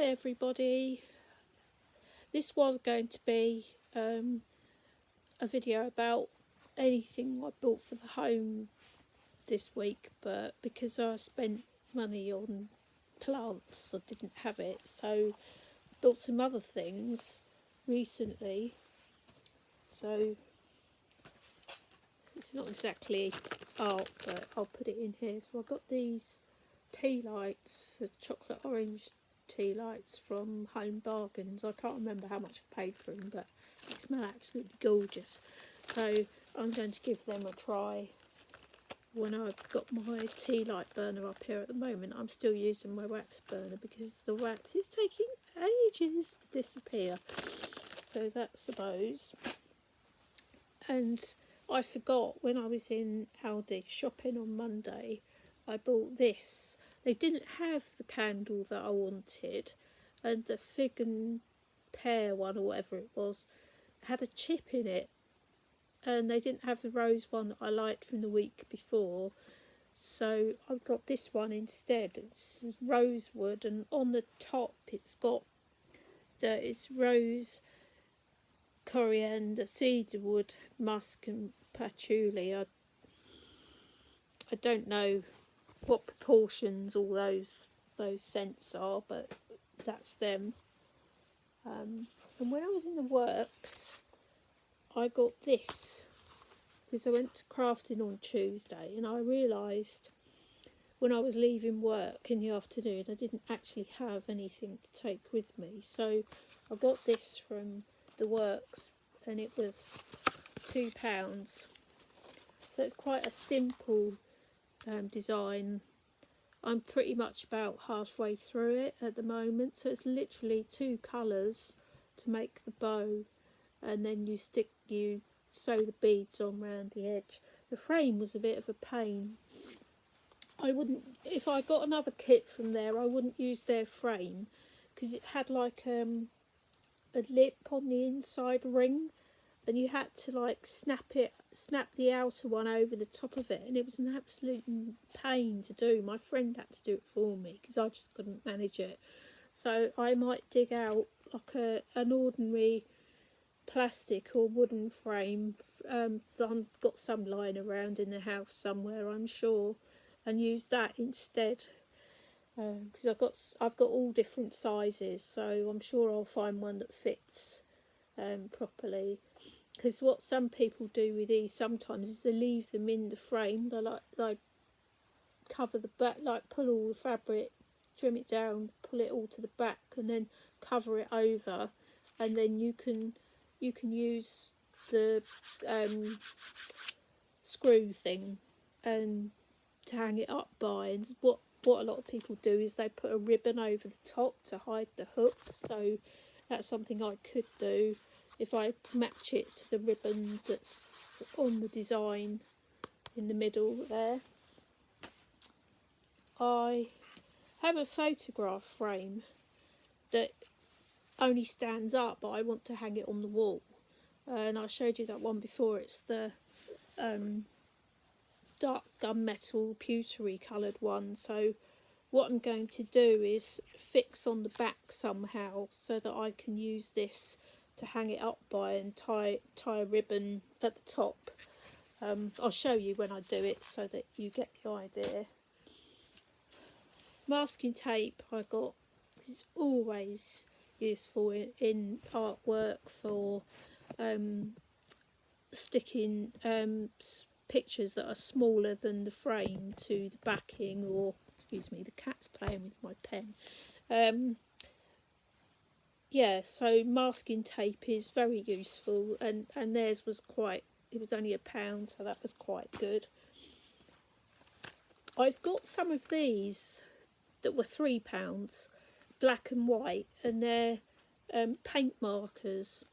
Hi everybody. This was going to be a video about anything I bought for the home this week, but because I spent money on plants I didn't have it, so I built some other things recently. So it's not exactly art, but I'll put it in here. So I got these tea lights, the chocolate orange tea lights from Home Bargains. I can't remember how much I paid for them, but they smell absolutely gorgeous. So I'm going to give them a try when I've got my tea light burner up here. At the moment I'm still using my wax burner because the wax is taking ages to disappear. So that's those. And I forgot, when I was in Aldi shopping on Monday, I bought this. They didn't have the candle that I wanted, and the fig and pear one, or whatever it was, had a chip in it, and they didn't have the rose one that I liked from the week before, so I got this one instead. It's rosewood, and on the top it's got it's rose, coriander, cedarwood, musk and patchouli. I don't know what proportions all those scents are, but that's them. And when I was in the works, I got this because I went to crafting on Tuesday, and I realised when I was leaving work in the afternoon I didn't actually have anything to take with me, so I got this from the works, and it was £2. So it's quite a simple design. I'm pretty much about halfway through it at the moment, so it's literally 2 colours to make the bow, and then you sew the beads on round the edge. The frame was a bit of a pain. I wouldn't, if I got another kit from there, I wouldn't use their frame because it had like a lip on the inside ring, and you had to like snap the outer one over the top of it, and it was an absolute pain to do. My friend had to do it for me because I just couldn't manage it. So I might dig out like an ordinary plastic or wooden frame that I've got some lying around in the house somewhere, I'm sure, and use that instead, because I've got all different sizes, so I'm sure I'll find one that fits properly. Because what some people do with these sometimes is they leave them in the frame. They cover the back, like pull all the fabric, trim it down, pull it all to the back, and then cover it over, and then you can use the screw thing and to hang it up by. And what a lot of people do is they put a ribbon over the top to hide the hook. So that's something I could do if I match it to the ribbon that's on the design in the middle there. I have a photograph frame that only stands up, but I want to hang it on the wall, and I showed you that one before. It's the dark gunmetal pewtery coloured one. So what I'm going to do is fix on the back somehow so that I can use this to hang it up by and tie a ribbon at the top. I'll show you when I do it so that you get the idea. Masking tape I got, it's always useful in artwork for sticking pictures that are smaller than the frame to the backing, or excuse me, the cat's playing with my pen. Yeah, so masking tape is very useful, and theirs was it was only £1, so that was quite good. I've got some of these that were £3, black and white, and they're paint markers.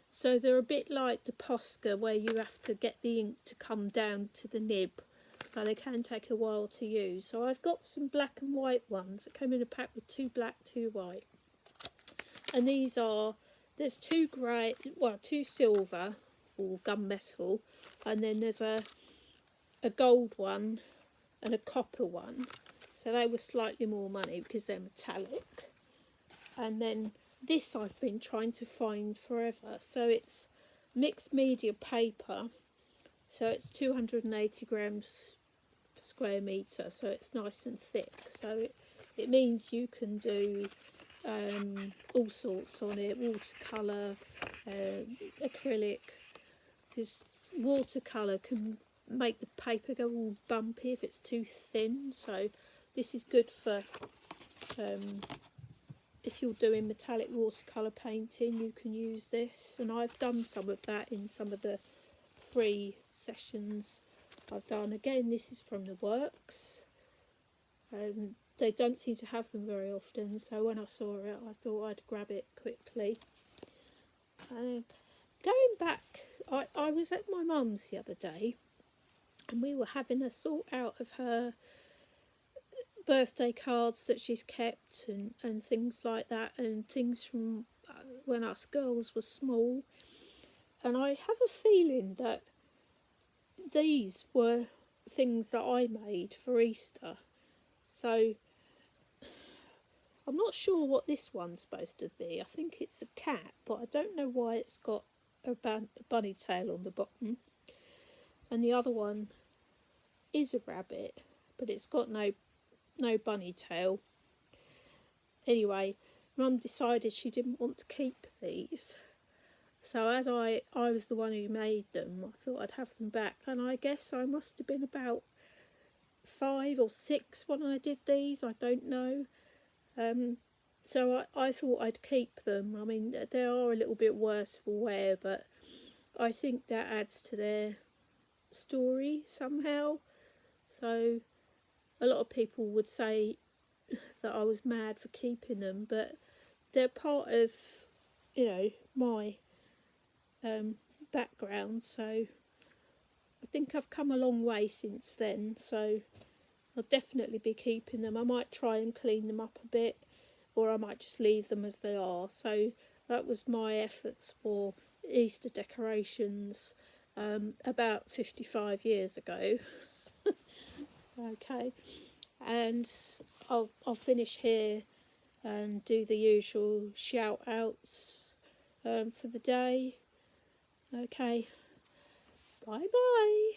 So they're a bit like the Posca, where you have to get the ink to come down to the nib, so they can take a while to use. So I've got some black and white ones that came in a pack with 2 black, 2 white. And there's 2 grey, well, 2 silver or gunmetal, and then there's a gold one and a copper one. So they were slightly more money because they're metallic. And then this I've been trying to find forever. So it's mixed media paper. So it's 280 grams per square metre. So it's nice and thick. So it means you can do all sorts on it. Watercolour, acrylic. Because watercolour can make the paper go all bumpy if it's too thin. So this is good for... if you're doing metallic watercolour painting, you can use this, and I've done some of that in some of the free sessions I've done. Again, this is from the works, and they don't seem to have them very often, so when I saw it I thought I'd grab it quickly. Going back, I was at my mum's the other day, and we were having a sort out of her birthday cards that she's kept and things like that, and things from when us girls were small. And I have a feeling that these were things that I made for Easter. So I'm not sure what this one's supposed to be. I think it's a cat, but I don't know why it's got a bunny tail on the bottom. And the other one is a rabbit, but it's got no bunny tail. Anyway, Mum decided she didn't want to keep these, so as I was the one who made them, I thought I'd have them back. And I guess I must have been about 5 or 6 when I did these, I don't know. So I thought I'd keep them. I mean, they are a little bit worse for wear, but I think that adds to their story somehow. So a lot of people would say that I was mad for keeping them, but they're part of, my background. So I think I've come a long way since then, so I'll definitely be keeping them. I might try and clean them up a bit, or I might just leave them as they are. So that was my efforts for Easter decorations about 55 years ago. Okay, and I'll finish here and do the usual shout outs for the day. Okay, bye bye.